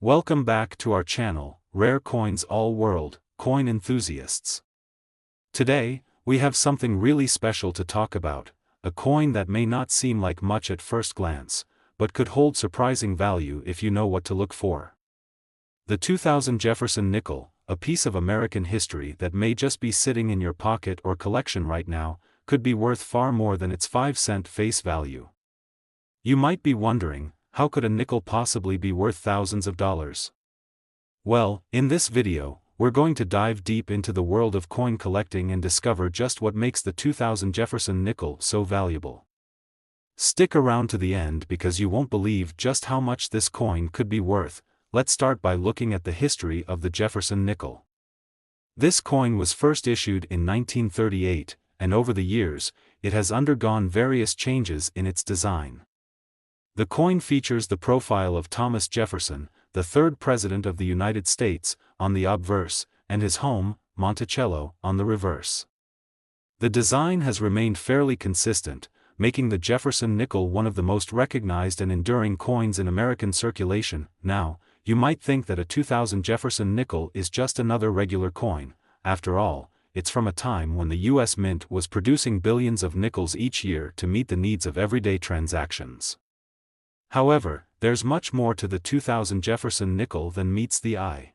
Welcome back to our channel, Rare Coins All World, Coin Enthusiasts. Today, we have something really special to talk about, a coin that may not seem like much at first glance, but could hold surprising value if you know what to look for. The 2000 Jefferson nickel, a piece of American history that may just be sitting in your pocket or collection right now, could be worth far more than its 5-cent face value. You might be wondering, how could a nickel possibly be worth thousands of dollars? Well, in this video, we're going to dive deep into the world of coin collecting and discover just what makes the 2000 Jefferson nickel so valuable. Stick around to the end because you won't believe just how much this coin could be worth. Let's start by looking at the history of the Jefferson nickel. This coin was first issued in 1938, and over the years, it has undergone various changes in its design. The coin features the profile of Thomas Jefferson, the third President of the United States, on the obverse, and his home, Monticello, on the reverse. The design has remained fairly consistent, making the Jefferson nickel one of the most recognized and enduring coins in American circulation. Now, you might think that a 2000 Jefferson nickel is just another regular coin. After all, it's from a time when the U.S. Mint was producing billions of nickels each year to meet the needs of everyday transactions. However, there's much more to the 2000 Jefferson nickel than meets the eye.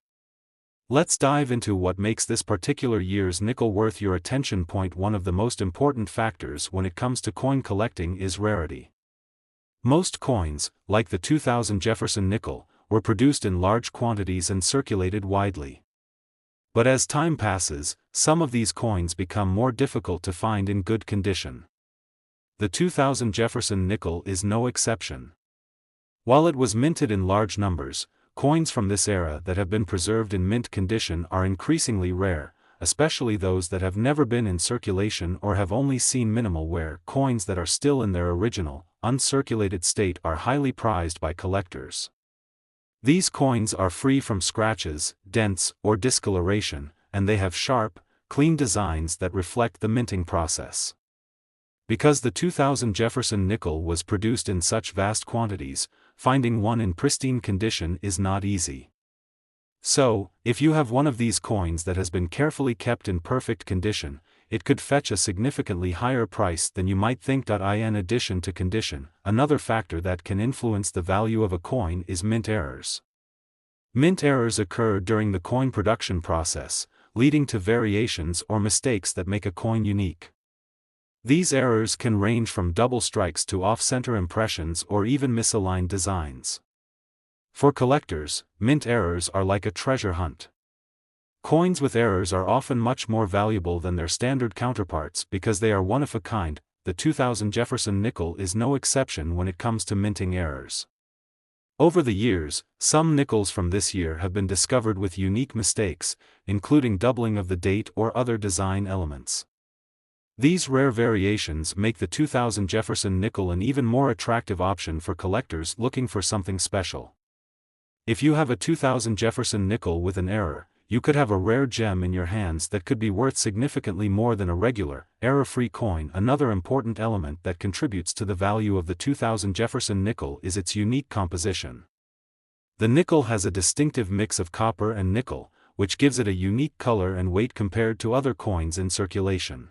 Let's dive into what makes this particular year's nickel worth your attention. One of the most important factors when it comes to coin collecting is rarity. Most coins, like the 2000 Jefferson nickel, were produced in large quantities and circulated widely. But as time passes, some of these coins become more difficult to find in good condition. The 2000 Jefferson nickel is no exception. While it was minted in large numbers, coins from this era that have been preserved in mint condition are increasingly rare, especially those that have never been in circulation or have only seen minimal wear. Coins that are still in their original, uncirculated state are highly prized by collectors. These coins are free from scratches, dents, or discoloration, and they have sharp, clean designs that reflect the minting process. Because the 2000 Jefferson nickel was produced in such vast quantities, finding one in pristine condition is not easy. So, if you have one of these coins that has been carefully kept in perfect condition, it could fetch a significantly higher price than you might think. In addition to condition, another factor that can influence the value of a coin is mint errors. Mint errors occur during the coin production process, leading to variations or mistakes that make a coin unique. These errors can range from double strikes to off-center impressions or even misaligned designs. For collectors, mint errors are like a treasure hunt. Coins with errors are often much more valuable than their standard counterparts because they are one of a kind. The 2000 Jefferson nickel is no exception when it comes to minting errors. Over the years, some nickels from this year have been discovered with unique mistakes, including doubling of the date or other design elements. These rare variations make the 2000 Jefferson nickel an even more attractive option for collectors looking for something special. If you have a 2000 Jefferson nickel with an error, you could have a rare gem in your hands that could be worth significantly more than a regular, error-free coin. Another important element that contributes to the value of the 2000 Jefferson nickel is its unique composition. The nickel has a distinctive mix of copper and nickel, which gives it a unique color and weight compared to other coins in circulation.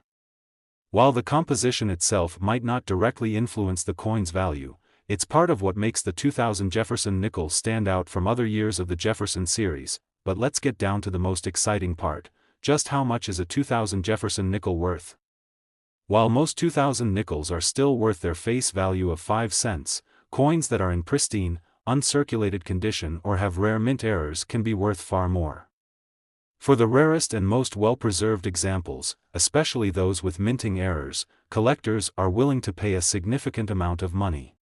While the composition itself might not directly influence the coin's value, it's part of what makes the 2000 Jefferson nickel stand out from other years of the Jefferson series. But let's get down to the most exciting part: just how much is a 2000 Jefferson nickel worth? While most 2000 nickels are still worth their face value of 5 cents, coins that are in pristine, uncirculated condition or have rare mint errors can be worth far more. For the rarest and most well-preserved examples, especially those with minting errors, collectors are willing to pay a significant amount of money.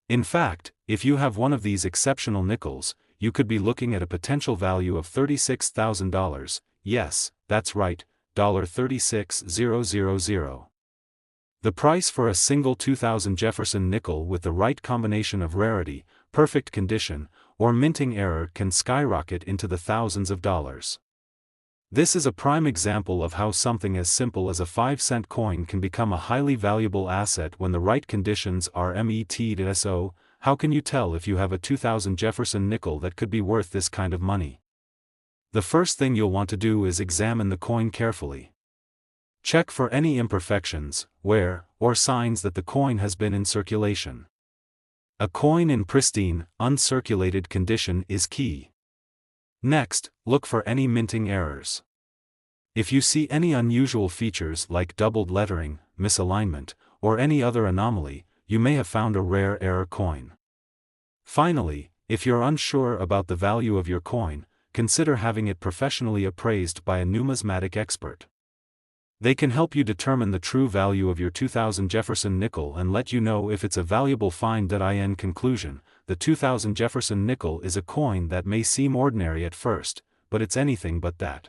In fact, if you have one of these exceptional nickels, you could be looking at a potential value of $36,000, yes, that's right, $36,000. The price for a single 2000 Jefferson nickel with the right combination of rarity, perfect condition, or minting error can skyrocket into the thousands of dollars. This is a prime example of how something as simple as a 5-cent coin can become a highly valuable asset when the right conditions are met. So, how can you tell if you have a 2000 Jefferson nickel that could be worth this kind of money? The first thing you'll want to do is examine the coin carefully. Check for any imperfections, wear, or signs that the coin has been in circulation. A coin in pristine, uncirculated condition is key. Next, look for any minting errors. If you see any unusual features like doubled lettering, misalignment, or any other anomaly, you may have found a rare error coin. Finally, if you're unsure about the value of your coin, consider having it professionally appraised by a numismatic expert. They can help you determine the true value of your 2000 Jefferson nickel and let you know if it's a valuable find. In conclusion, the 2000 Jefferson nickel is a coin that may seem ordinary at first, but it's anything but that.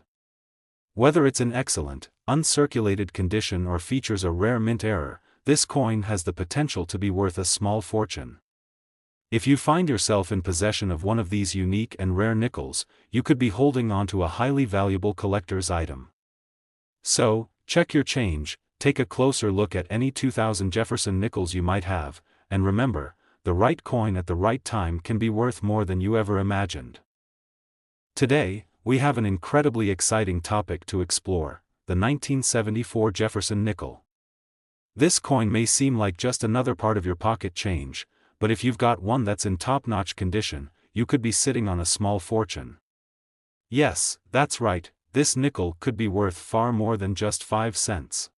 Whether it's in excellent, uncirculated condition or features a rare mint error, this coin has the potential to be worth a small fortune. If you find yourself in possession of one of these unique and rare nickels, you could be holding on to a highly valuable collector's item. So, check your change, take a closer look at any 2000 Jefferson nickels you might have, and remember, the right coin at the right time can be worth more than you ever imagined. Today, we have an incredibly exciting topic to explore: the 1974 Jefferson nickel. This coin may seem like just another part of your pocket change, but if you've got one that's in top-notch condition, you could be sitting on a small fortune. Yes, that's right, this nickel could be worth far more than just 5 cents.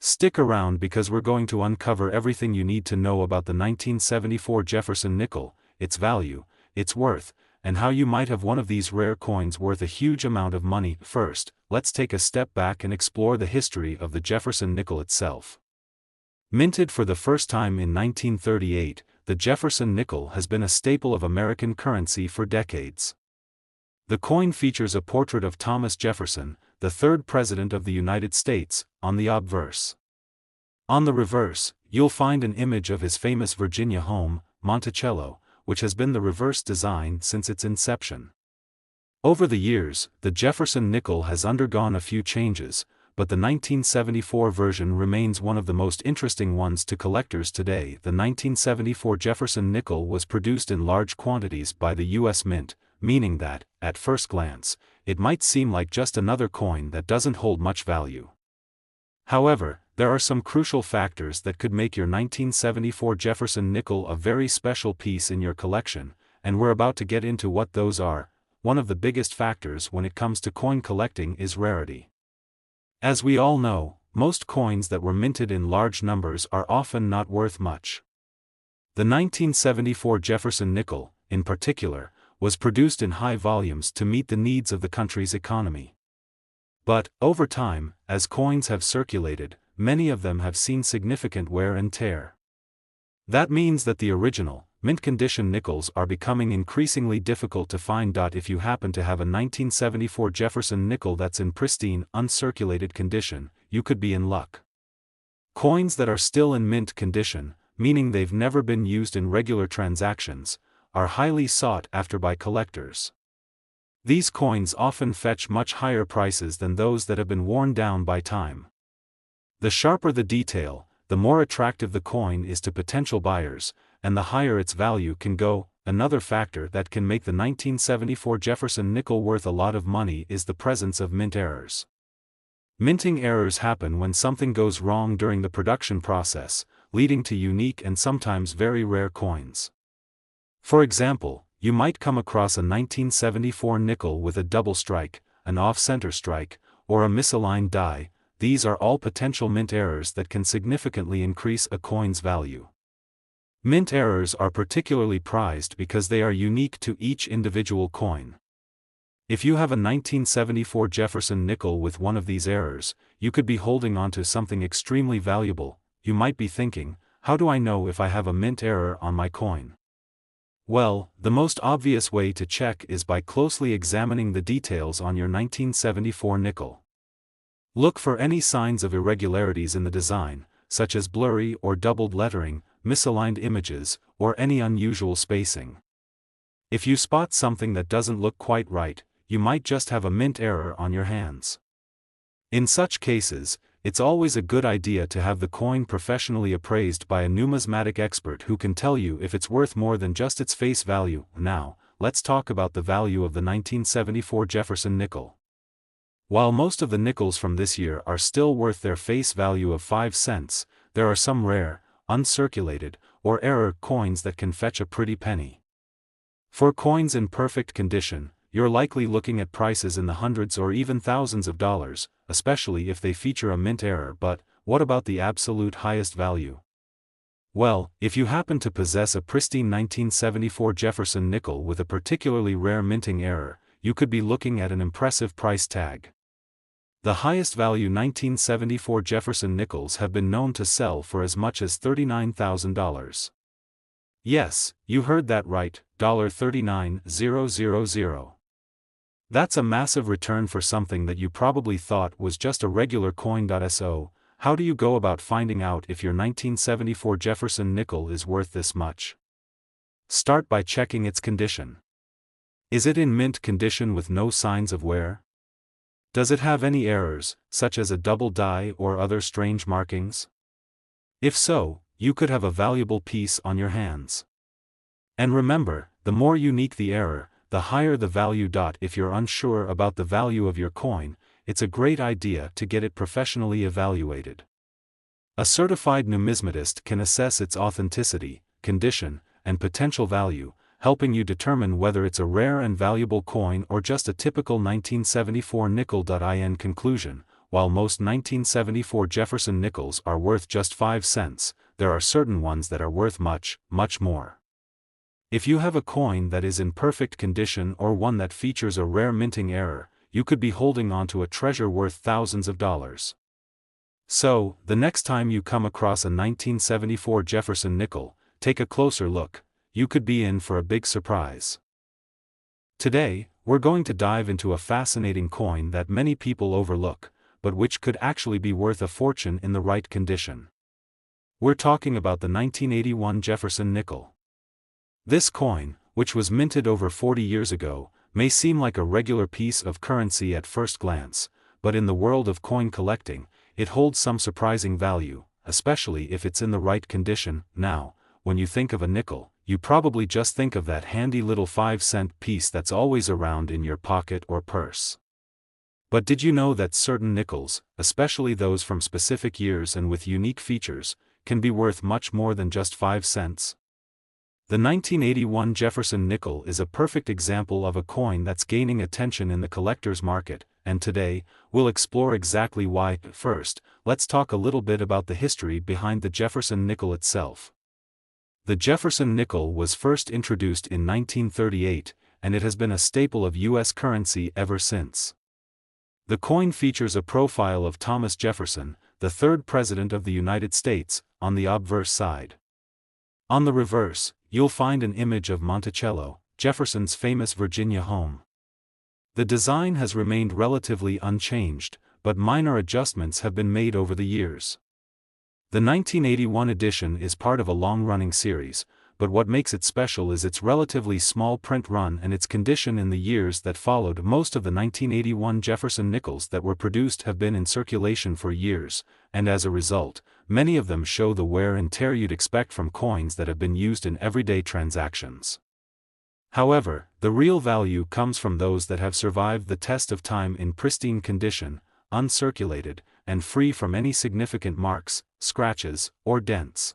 Stick around because we're going to uncover everything you need to know about the 1974 Jefferson nickel, its value, its worth, and how you might have one of these rare coins worth a huge amount of money. First, let's take a step back and explore the history of the Jefferson nickel itself. Minted for the first time in 1938, the Jefferson nickel has been a staple of American currency for decades. The coin features a portrait of Thomas Jefferson, the third President of the United States, on the obverse. On the reverse, you'll find an image of his famous Virginia home, Monticello, which has been the reverse design since its inception. Over the years, the Jefferson nickel has undergone a few changes, but the 1974 version remains one of the most interesting ones to collectors today. The 1974 Jefferson nickel was produced in large quantities by the U.S. Mint, meaning that, at first glance, it might seem like just another coin that doesn't hold much value. However, there are some crucial factors that could make your 1974 Jefferson nickel a very special piece in your collection, and we're about to get into what those are. One of the biggest factors when it comes to coin collecting is rarity. As we all know, most coins that were minted in large numbers are often not worth much. The 1974 Jefferson nickel, in particular, was produced in high volumes to meet the needs of the country's economy. But, over time, as coins have circulated, many of them have seen significant wear and tear. That means that the original, mint-condition nickels are becoming increasingly difficult to find. If you happen to have a 1974 Jefferson nickel that's in pristine, uncirculated condition, you could be in luck. Coins that are still in mint condition, meaning they've never been used in regular transactions, are highly sought after by collectors. These coins often fetch much higher prices than those that have been worn down by time. The sharper the detail, the more attractive the coin is to potential buyers, and the higher its value can go. Another factor that can make the 1974 Jefferson nickel worth a lot of money is the presence of mint errors. Minting errors happen when something goes wrong during the production process, leading to unique and sometimes very rare coins. For example, you might come across a 1974 nickel with a double strike, an off-center strike, or a misaligned die. These are all potential mint errors that can significantly increase a coin's value. Mint errors are particularly prized because they are unique to each individual coin. If you have a 1974 Jefferson nickel with one of these errors, you could be holding on to something extremely valuable. You might be thinking, how do I know if I have a mint error on my coin? Well, the most obvious way to check is by closely examining the details on your 1974 nickel. Look for any signs of irregularities in the design, such as blurry or doubled lettering, misaligned images, or any unusual spacing. If you spot something that doesn't look quite right, you might just have a mint error on your hands. In such cases, It's always a good idea to have the coin professionally appraised by a numismatic expert who can tell you if it's worth more than just its face value. Now, let's talk about the value of the 1974 Jefferson nickel. While most of the nickels from this year are still worth their face value of 5 cents, there are some rare, uncirculated, or error coins that can fetch a pretty penny. For coins in perfect condition, you're likely looking at prices in the hundreds or even thousands of dollars, especially if they feature a mint error. But what about the absolute highest value? Well, if you happen to possess a pristine 1974 Jefferson nickel with a particularly rare minting error, you could be looking at an impressive price tag. The highest value 1974 Jefferson nickels have been known to sell for as much as $39,000. Yes, you heard that right, $39,000. That's a massive return for something that you probably thought was just a regular coin. So, how do you go about finding out if your 1974 Jefferson nickel is worth this much? Start by checking its condition. Is it in mint condition with no signs of wear? Does it have any errors, such as a double die or other strange markings? If so, you could have a valuable piece on your hands. And remember, the more unique the error, the higher the value. If you're unsure about the value of your coin, it's a great idea to get it professionally evaluated. A certified numismatist can assess its authenticity, condition, and potential value, helping you determine whether it's a rare and valuable coin or just a typical 1974 nickel. In conclusion, while most 1974 Jefferson nickels are worth just 5 cents, there are certain ones that are worth much, much more. If you have a coin that is in perfect condition or one that features a rare minting error, you could be holding onto a treasure worth thousands of dollars. So, the next time you come across a 1974 Jefferson nickel, take a closer look. You could be in for a big surprise. Today, we're going to dive into a fascinating coin that many people overlook, but which could actually be worth a fortune in the right condition. We're talking about the 1981 Jefferson nickel. This coin, which was minted over 40 years ago, may seem like a regular piece of currency at first glance, but in the world of coin collecting, it holds some surprising value, especially if it's in the right condition. Now, when you think of a nickel, you probably just think of that handy little 5-cent piece that's always around in your pocket or purse. But did you know that certain nickels, especially those from specific years and with unique features, can be worth much more than just 5 cents? The 1981 Jefferson nickel is a perfect example of a coin that's gaining attention in the collector's market, and today, we'll explore exactly why. First, let's talk a little bit about the history behind the Jefferson nickel itself. The Jefferson nickel was first introduced in 1938, and it has been a staple of U.S. currency ever since. The coin features a profile of Thomas Jefferson, the third President of the United States, on the obverse side. On the reverse, you'll find an image of Monticello, Jefferson's famous Virginia home. The design has remained relatively unchanged, but minor adjustments have been made over the years. The 1981 edition is part of a long-running series, but what makes it special is its relatively small print run and its condition in the years that followed. Most of the 1981 Jefferson nickels that were produced have been in circulation for years, and as a result, many of them show the wear and tear you'd expect from coins that have been used in everyday transactions. However, the real value comes from those that have survived the test of time in pristine condition, uncirculated, and free from any significant marks, scratches, or dents.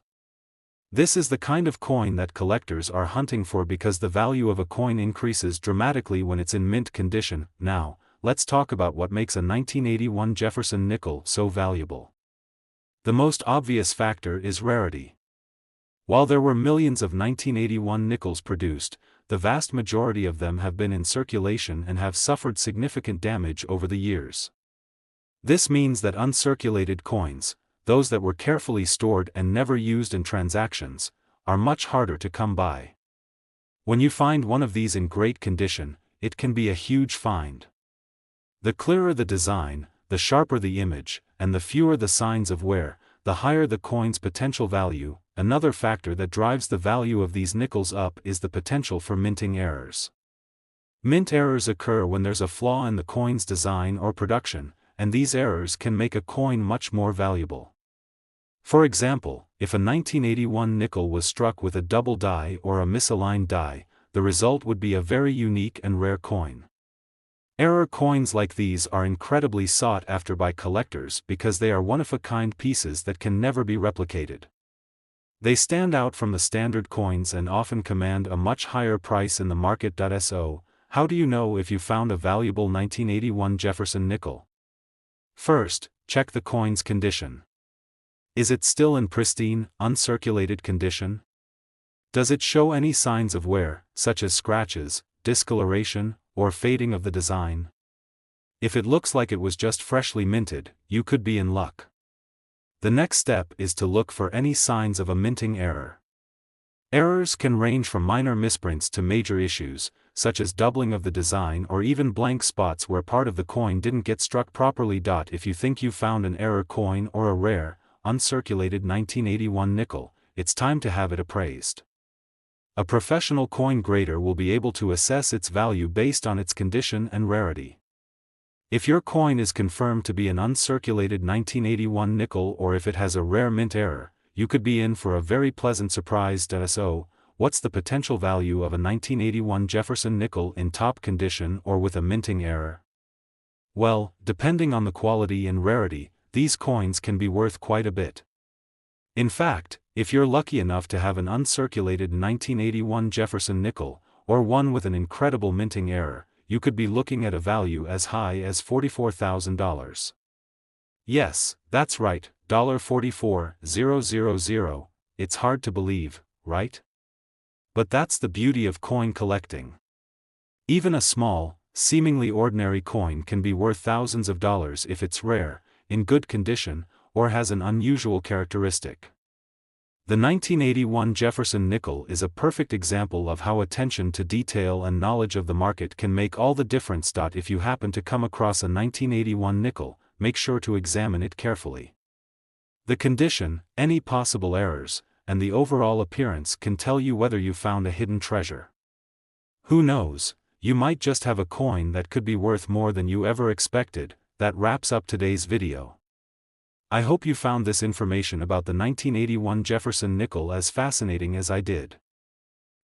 This is the kind of coin that collectors are hunting for because the value of a coin increases dramatically when it's in mint condition. Now, let's talk about what makes a 1981 Jefferson nickel so valuable. The most obvious factor is rarity. While there were millions of 1981 nickels produced, the vast majority of them have been in circulation and have suffered significant damage over the years. This means that uncirculated coins, those that were carefully stored and never used in transactions, are much harder to come by. When you find one of these in great condition, it can be a huge find. The clearer the design, the sharper the image, and the fewer the signs of wear, the higher the coin's potential value. Another factor that drives the value of these nickels up is the potential for minting errors. Mint errors occur when there's a flaw in the coin's design or production, and these errors can make a coin much more valuable. For example, if a 1981 nickel was struck with a double die or a misaligned die, the result would be a very unique and rare coin. Error coins like these are incredibly sought after by collectors because they are one-of-a-kind pieces that can never be replicated. They stand out from the standard coins and often command a much higher price in the market. So, how do you know if you found a valuable 1981 Jefferson nickel? First, check the coin's condition. Is it still in pristine, uncirculated condition? Does it show any signs of wear, such as scratches, discoloration, or fading of the design? If it looks like it was just freshly minted, you could be in luck. The next step is to look for any signs of a minting error. Errors can range from minor misprints to major issues, such as doubling of the design or even blank spots where part of the coin didn't get struck properly. If you think you found an error coin or a rare, uncirculated 1981 nickel, it's time to have it appraised. A professional coin grader will be able to assess its value based on its condition and rarity. If your coin is confirmed to be an uncirculated 1981 nickel or if it has a rare mint error, you could be in for a very pleasant surprise. So, what's the potential value of a 1981 Jefferson nickel in top condition or with a minting error? Well, depending on the quality and rarity, these coins can be worth quite a bit. In fact, if you're lucky enough to have an uncirculated 1981 Jefferson nickel, or one with an incredible minting error, you could be looking at a value as high as $44,000. Yes, that's right, $44,000. It's hard to believe, right? But that's the beauty of coin collecting. Even a small, seemingly ordinary coin can be worth thousands of dollars if it's rare, in good condition, or has an unusual characteristic. The 1981 Jefferson nickel is a perfect example of how attention to detail and knowledge of the market can make all the difference. If you happen to come across a 1981 nickel, make sure to examine it carefully. The condition, any possible errors, and the overall appearance can tell you whether you found a hidden treasure. Who knows, you might just have a coin that could be worth more than you ever expected. That wraps up today's video. I hope you found this information about the 1981 Jefferson nickel as fascinating as I did.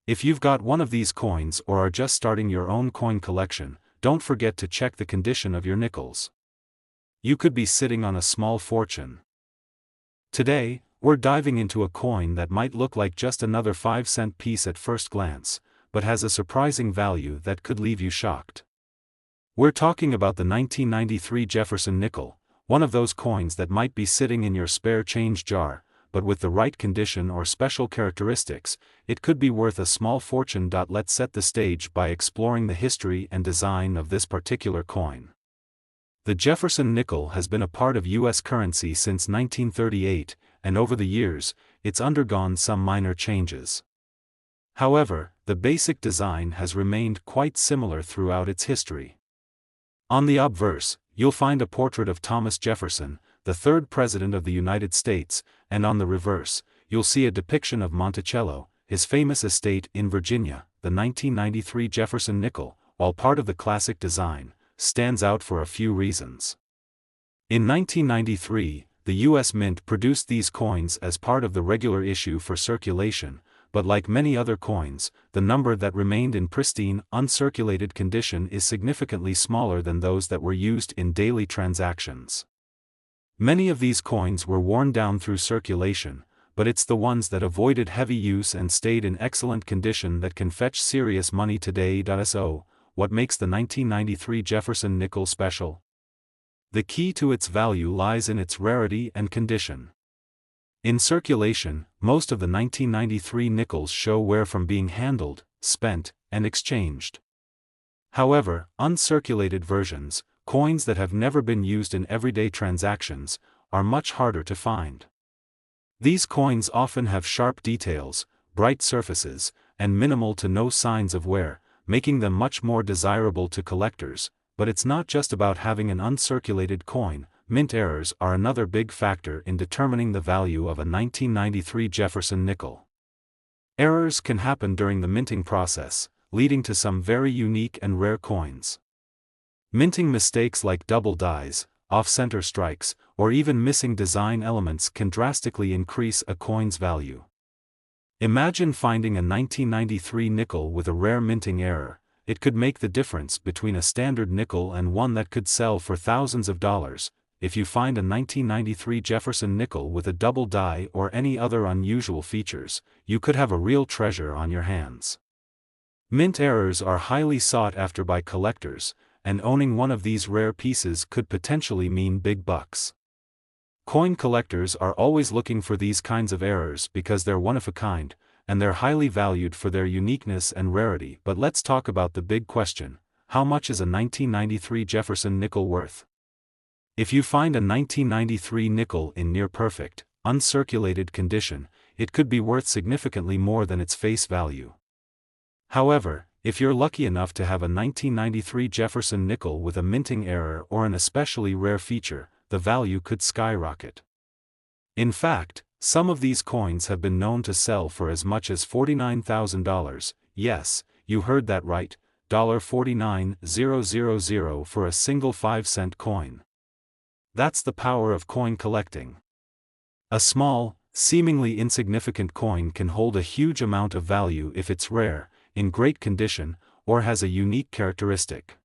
If you've got one of these coins or are just starting your own coin collection, don't forget to check the condition of your nickels. You could be sitting on a small fortune. Today, we're diving into a coin that might look like just another 5-cent piece at first glance, but has a surprising value that could leave you shocked. We're talking about the 1993 Jefferson nickel, one of those coins that might be sitting in your spare change jar, but with the right condition or special characteristics, it could be worth a small fortune. Let's set the stage by exploring the history and design of this particular coin. The Jefferson nickel has been a part of U.S. currency since 1938, and over the years, it's undergone some minor changes. However, the basic design has remained quite similar throughout its history. On the obverse, you'll find a portrait of Thomas Jefferson, the third President of the United States, and on the reverse, you'll see a depiction of Monticello, his famous estate in Virginia. The 1993 Jefferson nickel, while part of the classic design, stands out for a few reasons. In 1993, the U.S. Mint produced these coins as part of the regular issue for circulation, but like many other coins, the number that remained in pristine, uncirculated condition is significantly smaller than those that were used in daily transactions. Many of these coins were worn down through circulation, but it's the ones that avoided heavy use and stayed in excellent condition that can fetch serious money today. So, what makes the 1993 Jefferson nickel special? The key to its value lies in its rarity and condition. In circulation, most of the 1993 nickels show wear from being handled, spent, and exchanged. However, uncirculated versions, coins that have never been used in everyday transactions, are much harder to find. These coins often have sharp details, bright surfaces, and minimal to no signs of wear, making them much more desirable to collectors. But it's not just about having an uncirculated coin. Mint errors are another big factor in determining the value of a 1993 Jefferson nickel. Errors can happen during the minting process, leading to some very unique and rare coins. Minting mistakes like double dies, off-center strikes, or even missing design elements can drastically increase a coin's value. Imagine finding a 1993 nickel with a rare minting error. It could make the difference between a standard nickel and one that could sell for thousands of dollars. If you find a 1993 Jefferson nickel with a double die or any other unusual features, you could have a real treasure on your hands. Mint errors are highly sought after by collectors, and owning one of these rare pieces could potentially mean big bucks. Coin collectors are always looking for these kinds of errors because they're one of a kind, and they're highly valued for their uniqueness and rarity. But let's talk about the big question: how much is a 1993 Jefferson nickel worth? If you find a 1993 nickel in near-perfect, uncirculated condition, it could be worth significantly more than its face value. However, if you're lucky enough to have a 1993 Jefferson nickel with a minting error or an especially rare feature, the value could skyrocket. In fact, some of these coins have been known to sell for as much as $49,000, yes, you heard that right, $49,000 for a single 5-cent coin. That's the power of coin collecting. A small, seemingly insignificant coin can hold a huge amount of value if it's rare, in great condition, or has a unique characteristic.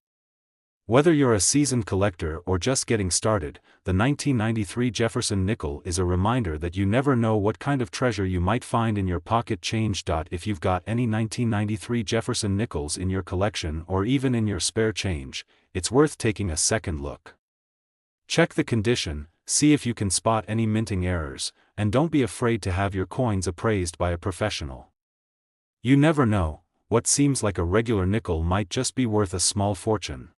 Whether you're a seasoned collector or just getting started, the 1993 Jefferson nickel is a reminder that you never know what kind of treasure you might find in your pocket change. If you've got any 1993 Jefferson nickels in your collection or even in your spare change, it's worth taking a second look. Check the condition, see if you can spot any minting errors, and don't be afraid to have your coins appraised by a professional. You never know, what seems like a regular nickel might just be worth a small fortune.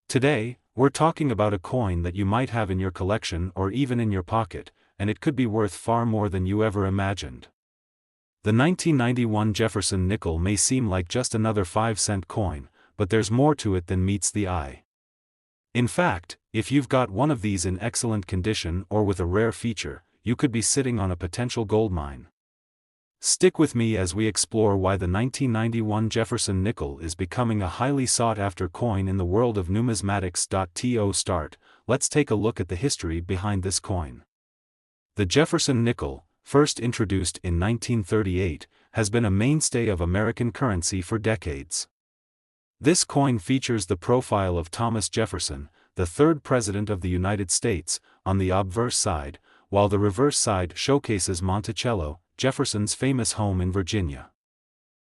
Today, we're talking about a coin that you might have in your collection or even in your pocket, and it could be worth far more than you ever imagined. The 1991 Jefferson nickel may seem like just another 5-cent coin, but there's more to it than meets the eye. In fact, if you've got one of these in excellent condition or with a rare feature, you could be sitting on a potential goldmine. Stick with me as we explore why the 1991 Jefferson nickel is becoming a highly sought-after coin in the world of numismatics. To start, let's take a look at the history behind this coin. The Jefferson nickel, first introduced in 1938, has been a mainstay of American currency for decades. This coin features the profile of Thomas Jefferson, the third President of the United States, on the obverse side, while the reverse side showcases Monticello, Jefferson's famous home in Virginia.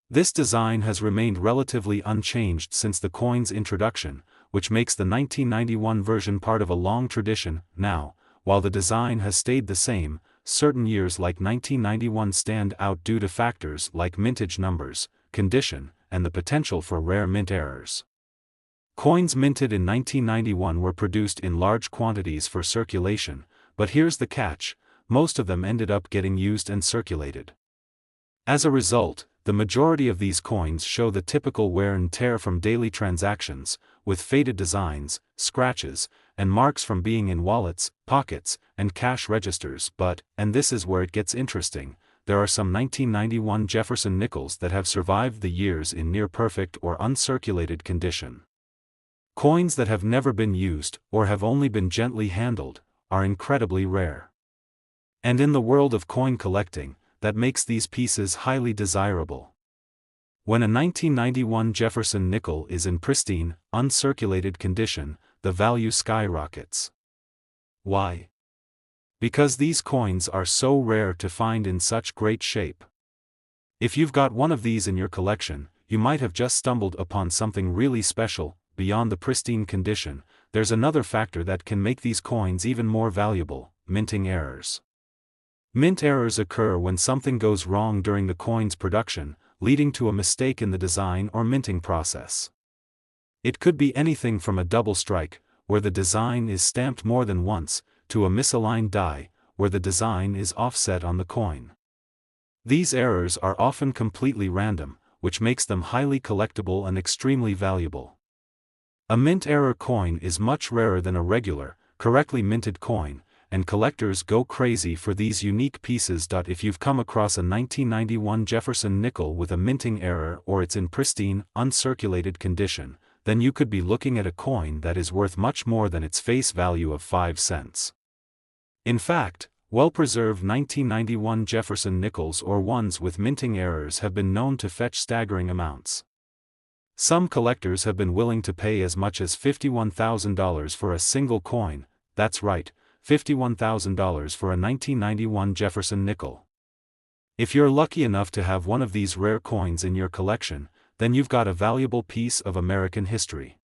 This design has remained relatively unchanged since the coin's introduction, which makes the 1991 version part of a long tradition. Now, while the design has stayed the same, certain years like 1991 stand out due to factors like mintage numbers, condition, and the potential for rare mint errors. Coins minted in 1991 were produced in large quantities for circulation, but here's the catch: most of them ended up getting used and circulated. As a result, the majority of these coins show the typical wear and tear from daily transactions, with faded designs, scratches, and marks from being in wallets, pockets, and cash registers. But, and this is where it gets interesting, there are some 1991 Jefferson nickels that have survived the years in near-perfect or uncirculated condition. Coins that have never been used, or have only been gently handled, are incredibly rare. And in the world of coin collecting, that makes these pieces highly desirable. When a 1991 Jefferson nickel is in pristine, uncirculated condition, the value skyrockets. Why? Because these coins are so rare to find in such great shape. If you've got one of these in your collection, you might have just stumbled upon something really special. Beyond the pristine condition, there's another factor that can make these coins even more valuable: minting errors. Mint errors occur when something goes wrong during the coin's production, leading to a mistake in the design or minting process. It could be anything from a double strike, where the design is stamped more than once, to a misaligned die, where the design is offset on the coin. These errors are often completely random, which makes them highly collectible and extremely valuable. A mint error coin is much rarer than a regular, correctly minted coin, and collectors go crazy for these unique pieces. If you've come across a 1991 Jefferson nickel with a minting error or it's in pristine, uncirculated condition, then you could be looking at a coin that is worth much more than its face value of 5 cents. In fact, well-preserved 1991 Jefferson nickels or ones with minting errors have been known to fetch staggering amounts. Some collectors have been willing to pay as much as $51,000 for a single coin. That's right, $51,000 for a 1991 Jefferson nickel. If you're lucky enough to have one of these rare coins in your collection, then you've got a valuable piece of American history.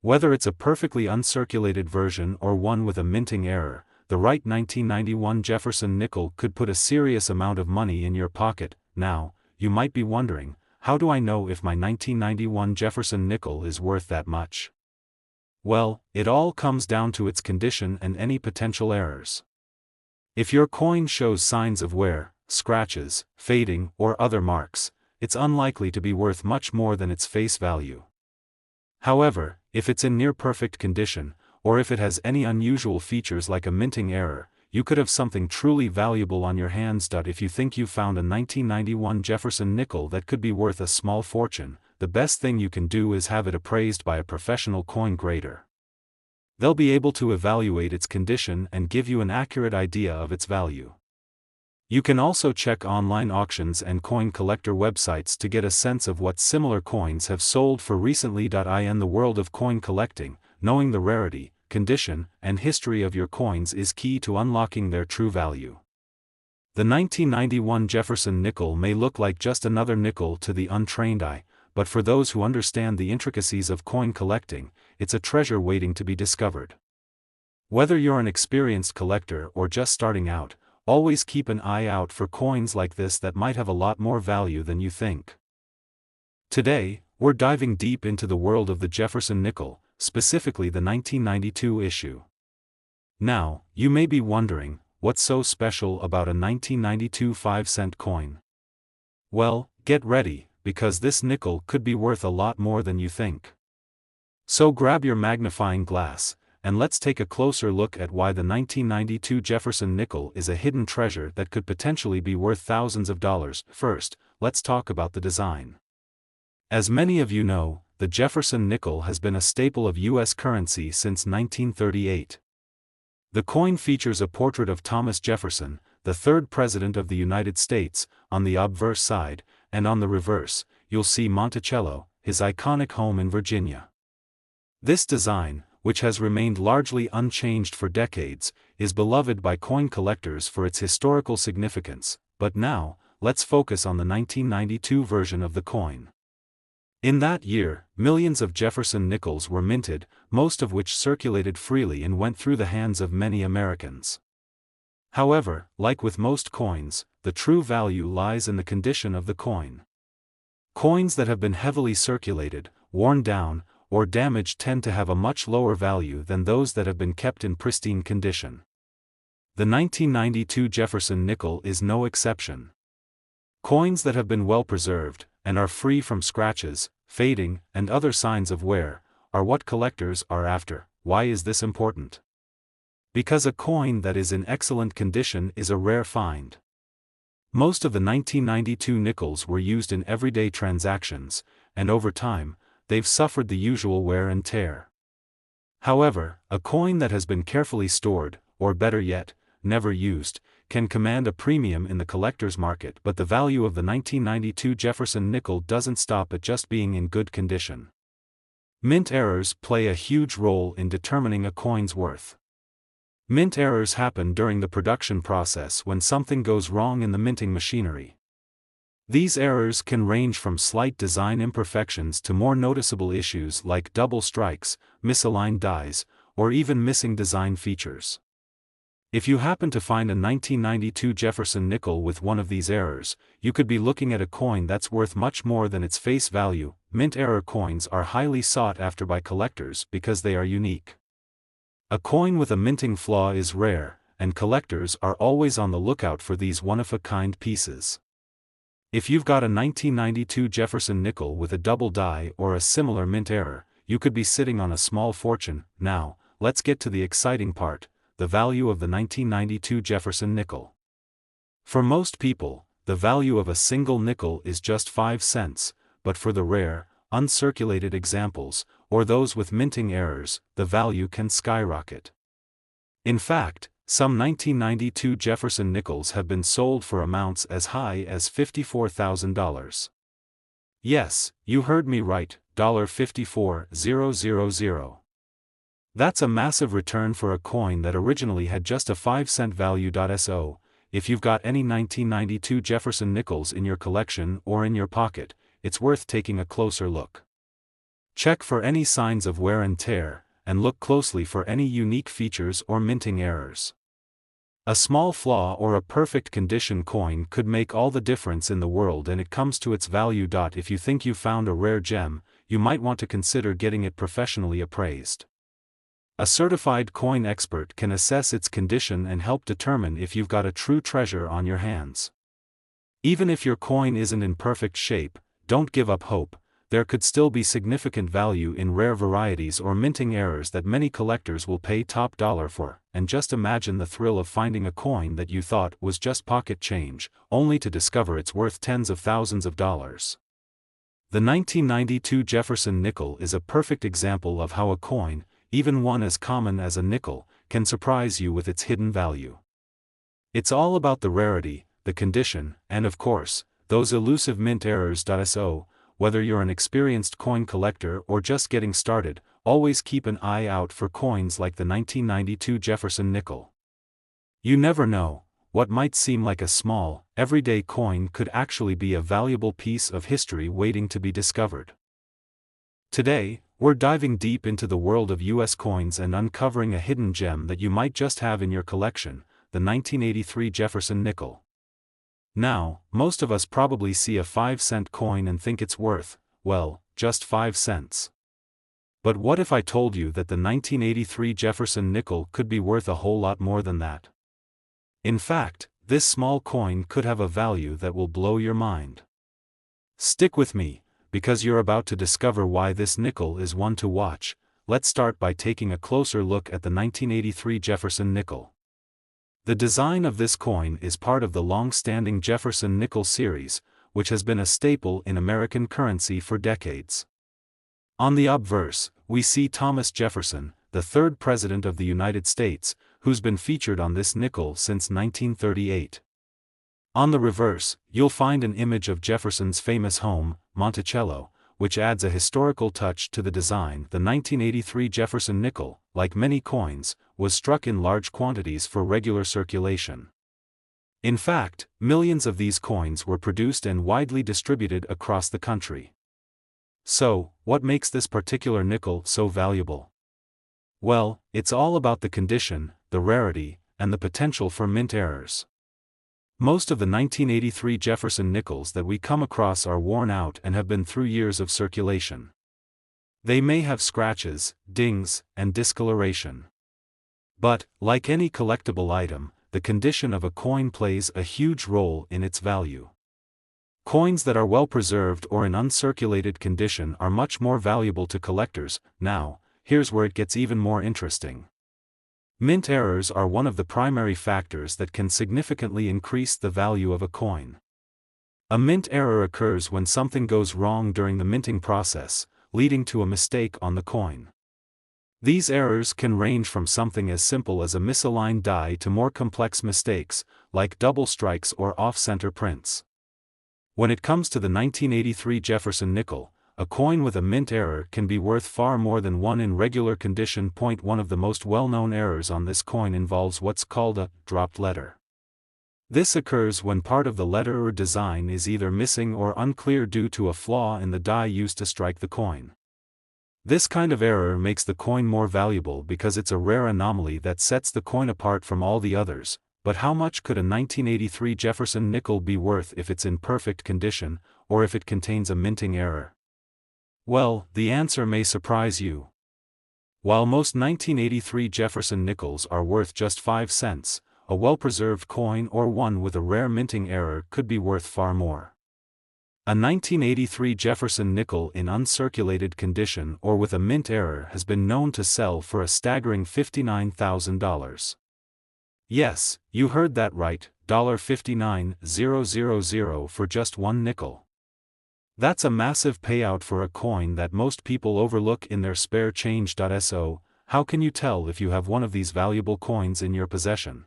Whether it's a perfectly uncirculated version or one with a minting error, the right 1991 Jefferson nickel could put a serious amount of money in your pocket. Now, you might be wondering, how do I know if my 1991 Jefferson nickel is worth that much? Well, it all comes down to its condition and any potential errors. If your coin shows signs of wear, scratches, fading, or other marks, it's unlikely to be worth much more than its face value. However, if it's in near-perfect condition, or if it has any unusual features like a minting error, you could have something truly valuable on your hands. If you think you've found a 1991 Jefferson nickel that could be worth a small fortune, the best thing you can do is have it appraised by a professional coin grader. They'll be able to evaluate its condition and give you an accurate idea of its value. You can also check online auctions and coin collector websites to get a sense of what similar coins have sold for recently. In the world of coin collecting, knowing the rarity, condition, and history of your coins is key to unlocking their true value. The 1991 Jefferson nickel may look like just another nickel to the untrained eye, but for those who understand the intricacies of coin collecting, it's a treasure waiting to be discovered. Whether you're an experienced collector or just starting out, always keep an eye out for coins like this that might have a lot more value than you think. Today, we're diving deep into the world of the Jefferson nickel, specifically the 1992 issue. Now, you may be wondering, what's so special about a 1992 5-cent coin? Well, get ready, because this nickel could be worth a lot more than you think. So grab your magnifying glass, and let's take a closer look at why the 1992 Jefferson nickel is a hidden treasure that could potentially be worth thousands of dollars. First, let's talk about the design. As many of you know, the Jefferson nickel has been a staple of U.S. currency since 1938. The coin features a portrait of Thomas Jefferson, the third President of the United States, on the obverse side, and on the reverse, you'll see Monticello, his iconic home in Virginia. This design, which has remained largely unchanged for decades, is beloved by coin collectors for its historical significance. But now, let's focus on the 1992 version of the coin. In that year, millions of Jefferson nickels were minted, most of which circulated freely and went through the hands of many Americans. However, like with most coins, the true value lies in the condition of the coin. Coins that have been heavily circulated, worn down, or damaged tend to have a much lower value than those that have been kept in pristine condition. The 1992 Jefferson nickel is no exception. Coins that have been well preserved, and are free from scratches, fading, and other signs of wear, are what collectors are after. Why is this important? Because a coin that is in excellent condition is a rare find. Most of the 1992 nickels were used in everyday transactions, and over time, they've suffered the usual wear and tear. However, a coin that has been carefully stored, or better yet, never used, can command a premium in the collector's market. But the value of the 1992 Jefferson nickel doesn't stop at just being in good condition. Mint errors play a huge role in determining a coin's worth. Mint errors happen during the production process when something goes wrong in the minting machinery. These errors can range from slight design imperfections to more noticeable issues like double strikes, misaligned dies, or even missing design features. If you happen to find a 1992 Jefferson nickel with one of these errors, you could be looking at a coin that's worth much more than its face value. Mint error coins are highly sought after by collectors because they are unique. A coin with a minting flaw is rare, and collectors are always on the lookout for these one-of-a-kind pieces. If you've got a 1992 Jefferson nickel with a double die or a similar mint error, you could be sitting on a small fortune. Now, let's get to the exciting part: the value of the 1992 Jefferson nickel. For most people, the value of a single nickel is just 5 cents, but for the rare, uncirculated examples, or those with minting errors, the value can skyrocket. In fact, some 1992 Jefferson nickels have been sold for amounts as high as $54,000. Yes, you heard me right, $54,000. That's a massive return for a coin that originally had just a 5-cent value. So, if you've got any 1992 Jefferson nickels in your collection or in your pocket, it's worth taking a closer look. Check for any signs of wear and tear, and look closely for any unique features or minting errors. A small flaw or a perfect condition coin could make all the difference in the world when it comes to its value. If you think you found a rare gem, you might want to consider getting it professionally appraised. A certified coin expert can assess its condition and help determine if you've got a true treasure on your hands. Even if your coin isn't in perfect shape, don't give up hope. There could still be significant value in rare varieties or minting errors that many collectors will pay top dollar for, and just imagine the thrill of finding a coin that you thought was just pocket change, only to discover it's worth tens of thousands of dollars. The 1992 Jefferson nickel is a perfect example of how a coin, even one as common as a nickel, can surprise you with its hidden value. It's all about the rarity, the condition, and of course, those elusive mint errors. So, whether you're an experienced coin collector or just getting started, always keep an eye out for coins like the 1992 Jefferson nickel. You never know, what might seem like a small, everyday coin could actually be a valuable piece of history waiting to be discovered. Today, we're diving deep into the world of US coins and uncovering a hidden gem that you might just have in your collection, the 1983 Jefferson nickel. Now, most of us probably see a 5-cent coin and think it's worth, well, just 5 cents. But what if I told you that the 1983 Jefferson nickel could be worth a whole lot more than that? In fact, this small coin could have a value that will blow your mind. Stick with me, because you're about to discover why this nickel is one to watch. Let's start by taking a closer look at the 1983 Jefferson nickel. The design of this coin is part of the long-standing Jefferson nickel series, which has been a staple in American currency for decades. On the obverse, we see Thomas Jefferson, the third President of the United States, who's been featured on this nickel since 1938. On the reverse, you'll find an image of Jefferson's famous home, Monticello, which adds a historical touch to the design. The 1983 Jefferson nickel, like many coins, was struck in large quantities for regular circulation. In fact, millions of these coins were produced and widely distributed across the country. So, what makes this particular nickel so valuable? Well, it's all about the condition, the rarity, and the potential for mint errors. Most of the 1983 Jefferson nickels that we come across are worn out and have been through years of circulation. They may have scratches, dings, and discoloration. But, like any collectible item, the condition of a coin plays a huge role in its value. Coins that are well preserved or in uncirculated condition are much more valuable to collectors. Now, here's where it gets even more interesting. Mint errors are one of the primary factors that can significantly increase the value of a coin. A mint error occurs when something goes wrong during the minting process, leading to a mistake on the coin. These errors can range from something as simple as a misaligned die to more complex mistakes, like double strikes or off-center prints. When it comes to the 1983 Jefferson nickel, a coin with a mint error can be worth far more than one in regular condition. One of the most well-known errors on this coin involves what's called a dropped letter. This occurs when part of the letter or design is either missing or unclear due to a flaw in the die used to strike the coin. This kind of error makes the coin more valuable because it's a rare anomaly that sets the coin apart from all the others. But how much could a 1983 Jefferson nickel be worth if it's in perfect condition, or if it contains a minting error? Well, the answer may surprise you. While most 1983 Jefferson nickels are worth just 5 cents, a well-preserved coin or one with a rare minting error could be worth far more. A 1983 Jefferson nickel in uncirculated condition or with a mint error has been known to sell for a staggering $59,000. Yes, you heard that right, $59,000 for just one nickel. That's a massive payout for a coin that most people overlook in their spare change. So, how can you tell if you have one of these valuable coins in your possession?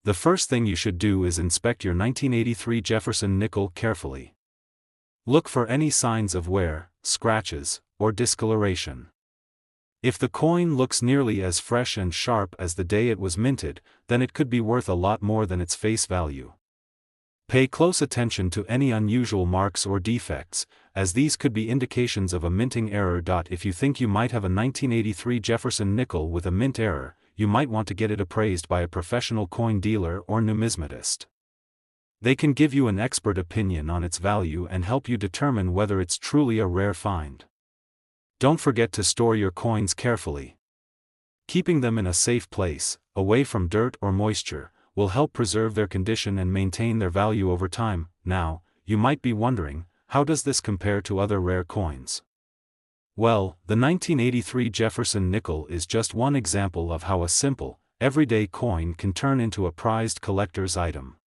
The first thing you should do is inspect your 1983 Jefferson nickel carefully. Look for any signs of wear, scratches, or discoloration. If the coin looks nearly as fresh and sharp as the day it was minted, then it could be worth a lot more than its face value. Pay close attention to any unusual marks or defects, as these could be indications of a minting error. If you think you might have a 1983 Jefferson nickel with a mint error, you might want to get it appraised by a professional coin dealer or numismatist. They can give you an expert opinion on its value and help you determine whether it's truly a rare find. Don't forget to store your coins carefully. Keeping them in a safe place, away from dirt or moisture, will help preserve their condition and maintain their value over time. Now, you might be wondering, how does this compare to other rare coins? Well, the 1983 Jefferson nickel is just one example of how a simple, everyday coin can turn into a prized collector's item.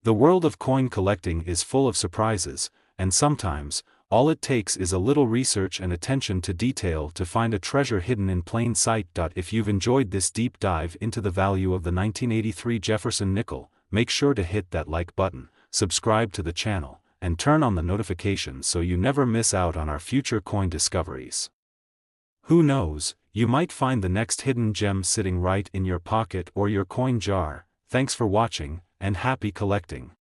The world of coin collecting is full of surprises, and sometimes, all it takes is a little research and attention to detail to find a treasure hidden in plain sight. If you've enjoyed this deep dive into the value of the 1983 Jefferson nickel, make sure to hit that like button, subscribe to the channel, and turn on the notifications so you never miss out on our future coin discoveries. Who knows, you might find the next hidden gem sitting right in your pocket or your coin jar. Thanks for watching, and happy collecting.